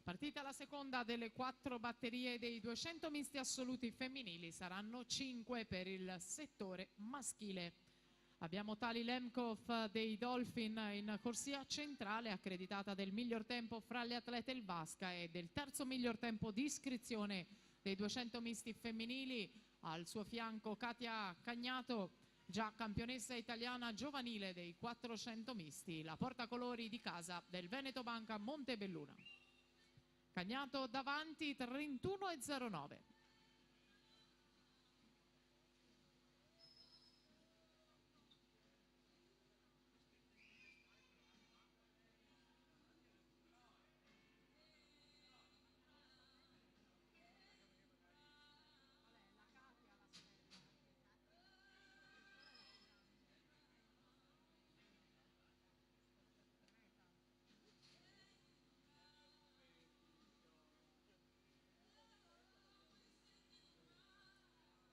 Partita la seconda delle 4 batterie dei 200 misti assoluti femminili, saranno 5 per il settore maschile. Abbiamo Tali Lemkov dei Dolphin in corsia centrale, accreditata del miglior tempo fra le atlete Elvasca e del terzo miglior tempo di iscrizione dei 200 misti femminili. Al suo fianco Katia Cagnato, già campionessa italiana giovanile dei 400 misti, la portacolori di casa del Veneto Banca Montebelluna. Cagnato davanti 31,09.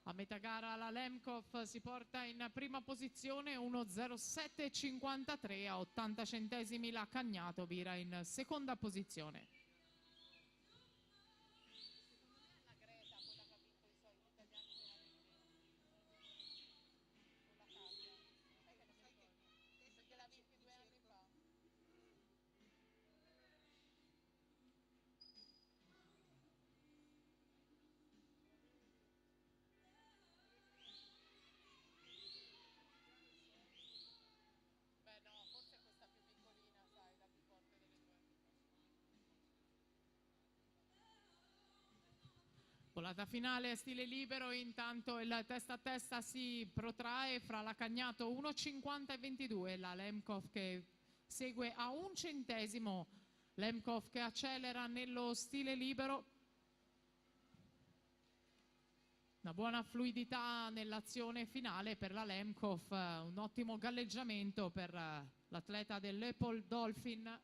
A metà gara la Lemkov si porta in prima posizione 1.07.53, a 80 centesimi la Cagnato vira in seconda posizione. Beh no, forse è questa più piccolina, sai, la più forte delle due. Volata finale stile libero, intanto il testa a testa si protrae fra la Cagnato 1,50 e 22, la Lemkov che segue a un centesimo, Lemkov che accelera nello stile libero. Una buona fluidità nell'azione finale per la Lemkov, un ottimo galleggiamento per l'atleta del Leopold Dolphin.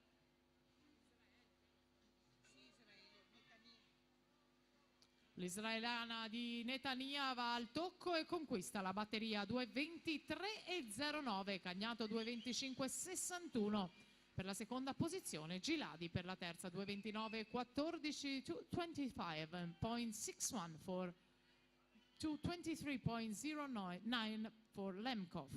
L'israeliana di Netania va al tocco e conquista la batteria 2.23,09, Cagnato 2.25,61 per la seconda posizione, Giladi per la terza 2.29,14, 25.61 for 223.09 for Lemkov.